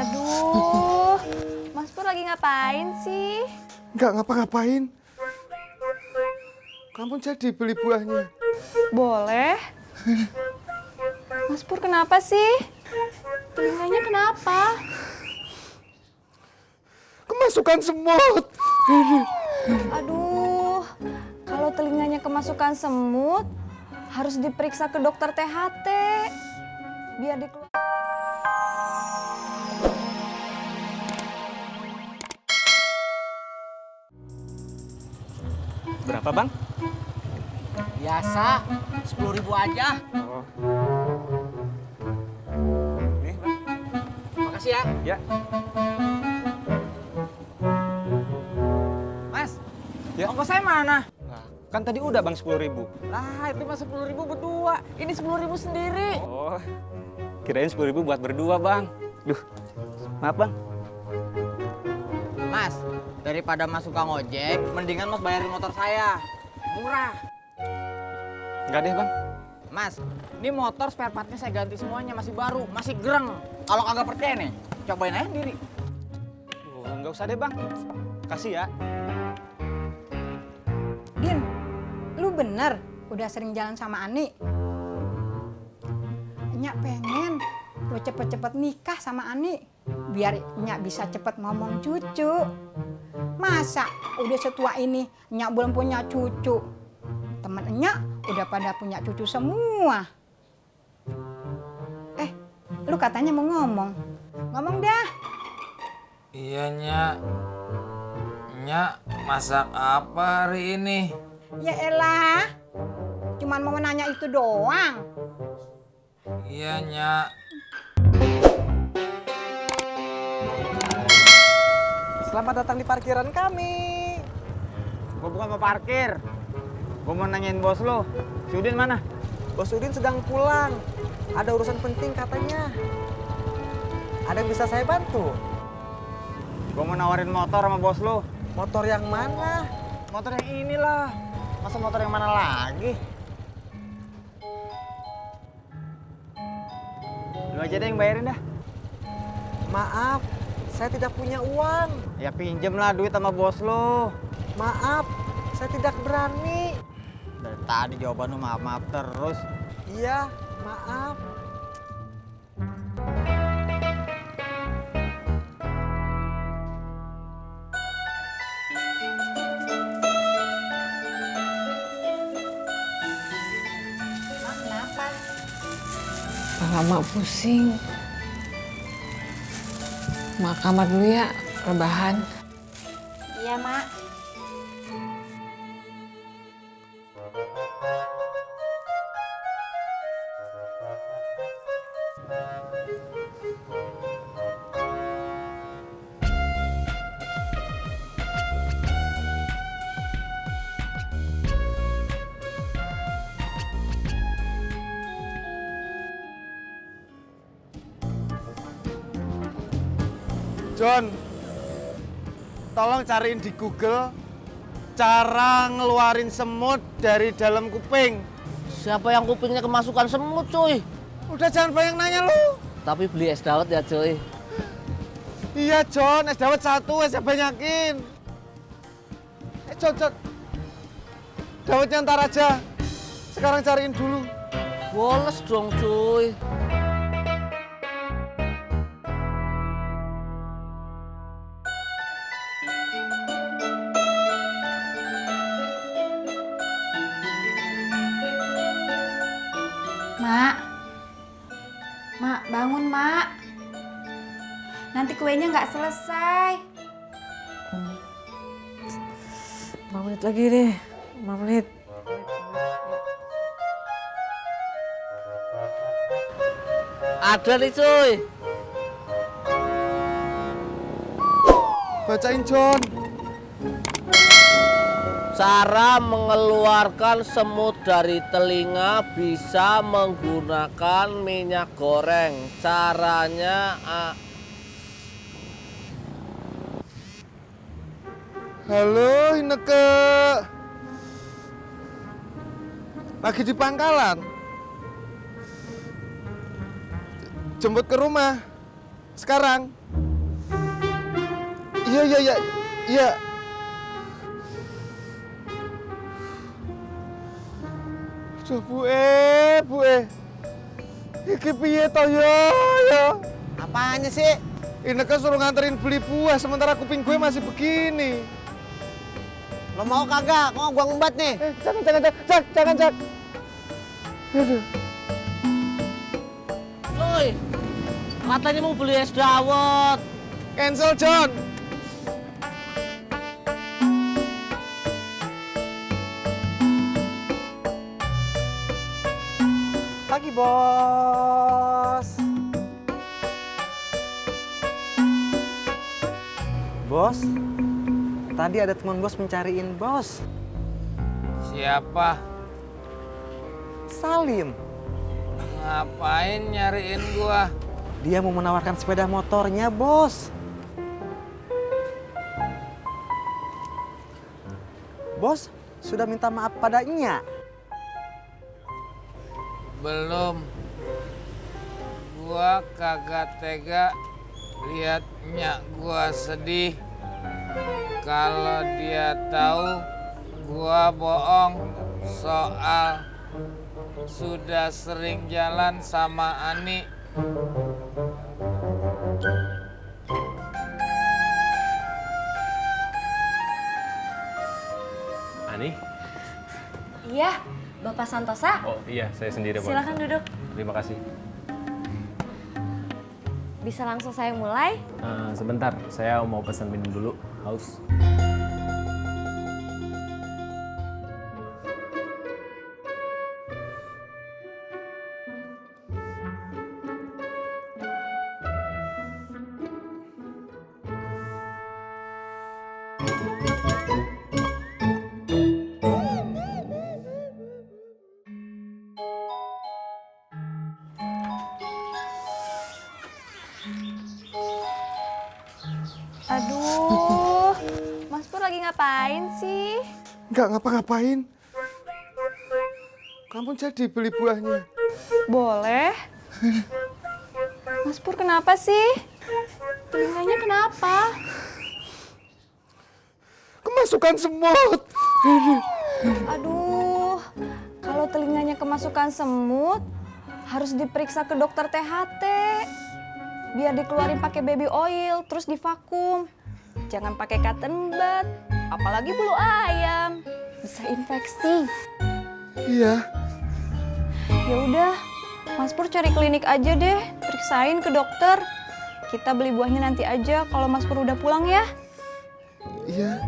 Aduh, Mas Pur lagi ngapain sih? Nggak ngapa-ngapain. Kamu jadi beli buahnya. Boleh. Mas Pur kenapa sih? Telinganya kenapa? Kemasukan semut. Aduh, kalau telinganya kemasukan semut, harus diperiksa ke dokter THT. Biar dikeluar. Berapa, Bang? Biasa, 10.000 aja. Oh. Nih, Bang. Makasih ya. Ya. Mas, Ya. ongkos saya mana? Nah, kan tadi udah, Bang, 10.000. Lah, itu mah 10.000 berdua. Ini 10.000 sendiri. Oh. Kirain 10.000 buat berdua, Bang. Duh. Maaf, Bang. Mas, daripada Mas suka ngojek, mendingan Mas bayarin motor saya. Murah. Enggak deh, Bang. Mas, ini motor spare partnya saya ganti semuanya, masih baru, masih gereng. Kalau kagak percaya nih, cobain aja sendiri. Oh, enggak usah deh, Bang. Kasih ya. Din, lu bener udah sering jalan sama Ani? Nyak pengen lu cepet-cepet nikah sama Ani biar Nyak bisa cepet ngomong cucu. Masa udah setua ini Nyak belum punya cucu? Temen Nyak udah pada punya cucu semua. Lu katanya mau ngomong. Ngomong dah. Iya, Nyak. Nyak, masak apa hari ini? Ya elah, cuman mau nanya itu doang. Iya, Nyak. Selamat datang di parkiran kami. Gua bukan mau parkir. Gua mau nanyain bos lo. Si Udin mana? Bos Udin sedang pulang. Ada urusan penting katanya. Ada yang bisa saya bantu? Gua mau nawarin motor sama bos lo. Motor yang mana? Motor yang inilah. Masa motor yang mana lagi? Lu aja deh yang bayarin dah. Maaf, saya tidak punya uang. Ya pinjem lah duit sama bos lo. Maaf, saya tidak berani. Dari tadi jawaban lu maaf-maaf terus. Iya, maaf. Kenapa? Lama pusing. Mak kamar dulu ya, rebahan. Iya, Mak. John, tolong cariin di Google cara ngeluarin semut dari dalam kuping. Siapa yang kupingnya kemasukan semut, cuy? Udah jangan banyak nanya lu. Tapi beli es dawet ya, cuy. Iya John, es dawet 1, esnya banyakin. John, dawetnya ntar aja. Sekarang cariin dulu. Boles dong, cuy. Mak, bangun Mak. Nanti kuenya nggak selesai. 5 menit lagi deh, 5 menit. Ada nih, cuy. Bacain John. Cara mengeluarkan semut dari telinga bisa menggunakan minyak goreng. Caranya Halo Ineke. Lagi di pangkalan. Jemput ke rumah. Sekarang. Iya. Duh, Bu. Iki piye to ya? Apanya sih? Ineke suruh nganterin beli buah sementara kuping gue masih begini. Lo mau kagak? Mau gua ngumbat nih. Jangan, Cak. Aduh. Loi, katanya mau beli es dawet. Cancel, John. Pagi, Bos. Bos, tadi ada teman bos mencariin bos. Siapa? Salim. Ngapain nyariin gua? Dia mau menawarkan sepeda motornya, Bos. Bos, sudah minta maaf padanya. Belum. Gua kagak tega lihat nyak gua sedih. Kalau dia tahu gua bohong soal sudah sering jalan sama Ani. Ani? Iya, Bapak Santosa. Oh iya, saya sendiri, Pak. Silakan duduk. Terima kasih. Bisa langsung saya mulai? Sebentar, saya mau pesan minum dulu. Haus. Aduh, Mas Pur lagi ngapain sih? Nggak ngapa-ngapain. Kamu jadi beli buahnya. Boleh. Mas Pur kenapa sih? Telinganya kenapa? Kemasukan semut. Aduh, kalau telinganya kemasukan semut, harus diperiksa ke dokter THT. Biar dikeluarin pakai baby oil, terus divakum. Jangan pakai cotton bud, apalagi bulu ayam. Bisa infeksi. Iya. Ya udah, Mas Pur cari klinik aja deh, periksain ke dokter. Kita beli buahnya nanti aja kalau Mas Pur udah pulang ya. Iya.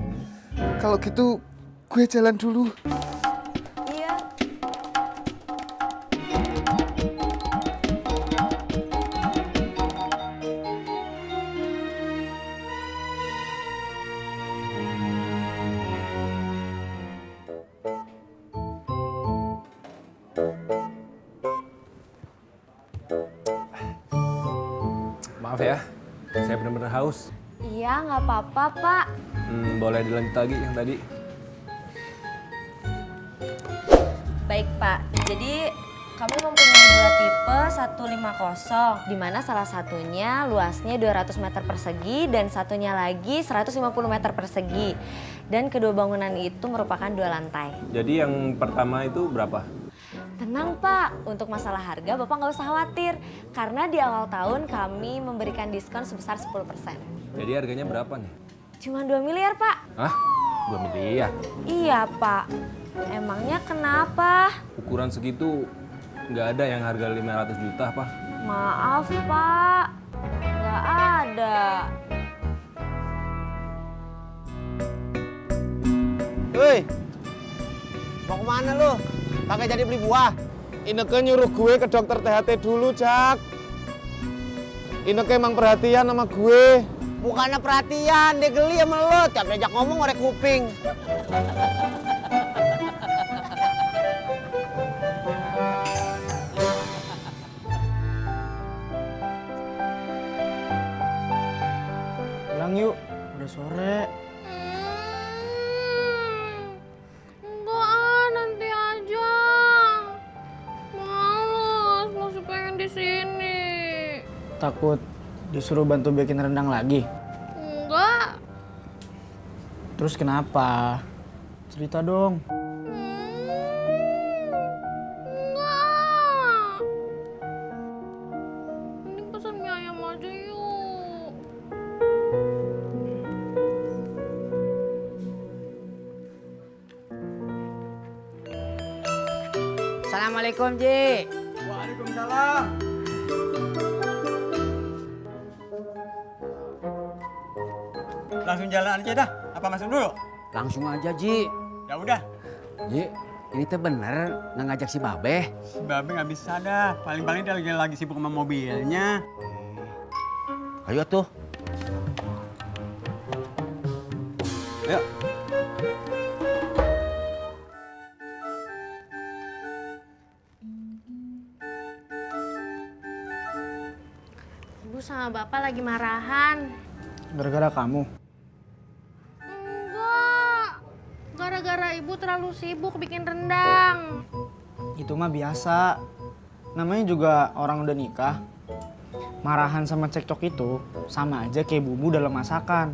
Kalau gitu, gue jalan dulu. Iya. Maaf ya, saya benar-benar haus. Iya, nggak apa-apa, Pak. Boleh dilanjut lagi yang tadi? Baik Pak, jadi kamu mempunyai dua tipe 150, di mana salah satunya luasnya 200 meter persegi dan satunya lagi 150 meter persegi. Dan kedua bangunan itu merupakan 2 lantai. Jadi yang pertama itu berapa? Tenang Pak, untuk masalah harga Bapak nggak usah khawatir. Karena di awal tahun kami memberikan diskon sebesar 10%. Jadi harganya berapa nih? Cuma 2 miliar Pak. Hah? 2 miliar? Iya Pak, emangnya kenapa? Ukuran segitu nggak ada yang harga 500 juta, Pak. Maaf Pak, nggak ada. Hei, mau kemana lu? Pakai jadi beli buah? Ineke nyuruh gue ke dokter THT dulu, Jak. Ineke emang perhatian sama gue. Bukannya perhatian, dia geli sama lu. Tiap diajak ngomong ngorek kuping. Pulang yuk, udah sore. Enggak, nanti aja. Males, masih pengen di sini. Takut disuruh bantu bikin rendang lagi? Enggak, Terus kenapa? Cerita dong. Enggak. Mending pesan mie ayam aja yuk. Assalamualaikum, Ji. Waalaikumsalam. Langsung jalan aja dah. Apa masuk dulu? Langsung aja, Ji. Ya udah. Ji, ini teh bener nggak ngajak si Babe? Si Babe nggak bisa dah. Paling-paling dia lagi sibuk sama mobilnya. Ayo tuh. Ayo. Ibu sama bapak lagi marahan. Gara-gara kamu. Enggak. Gara-gara ibu terlalu sibuk bikin rendang. Itu mah biasa. Namanya juga orang udah nikah. Marahan sama cekcok itu sama aja kayak bumbu dalam masakan.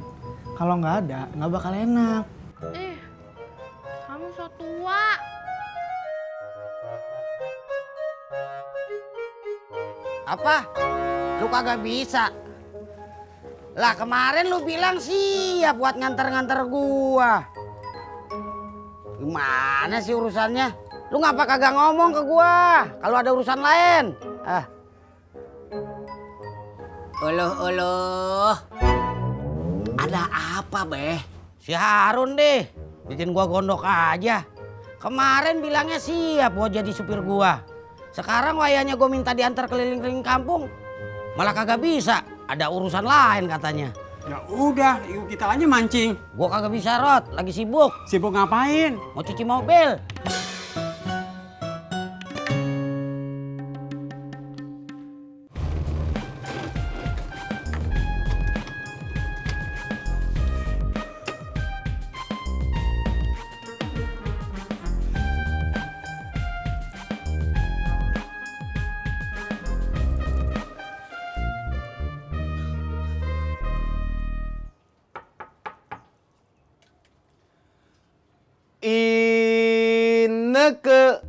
Kalau nggak ada, nggak bakal enak. Kamu so tua. Apa? Lu kagak bisa? Lah kemarin lu bilang siap buat nganter-nganter gua. Gimana sih urusannya? Lu ngapa kagak ngomong ke gua kalau ada urusan lain? Ah. Uluh. Ada apa, Beh? Si Harun deh. Bikin gua gondok aja. Kemarin bilangnya siap buat jadi supir gua. Sekarang wayahnya gua minta diantar keliling-keliling kampung. Malah kagak bisa. Ada urusan lain katanya. Ya udah, ikut kita aja mancing. Gua kagak bisa, Rod. Lagi sibuk. Sibuk ngapain? Mau cuci mobil. Ineke.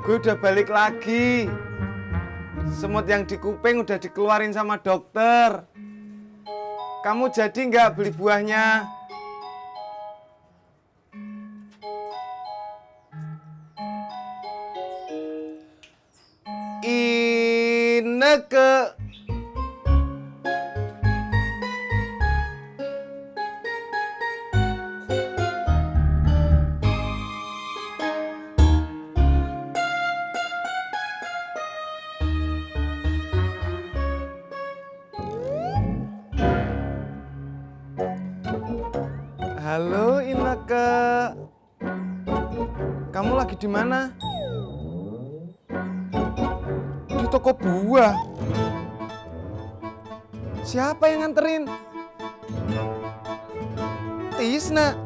Gue udah balik lagi. Semut yang di kuping udah dikeluarin sama dokter. Kamu jadi nggak beli buahnya? Ineke. Halo Ineke, kamu lagi di mana? Di toko buah. Siapa yang nganterin? Tisna.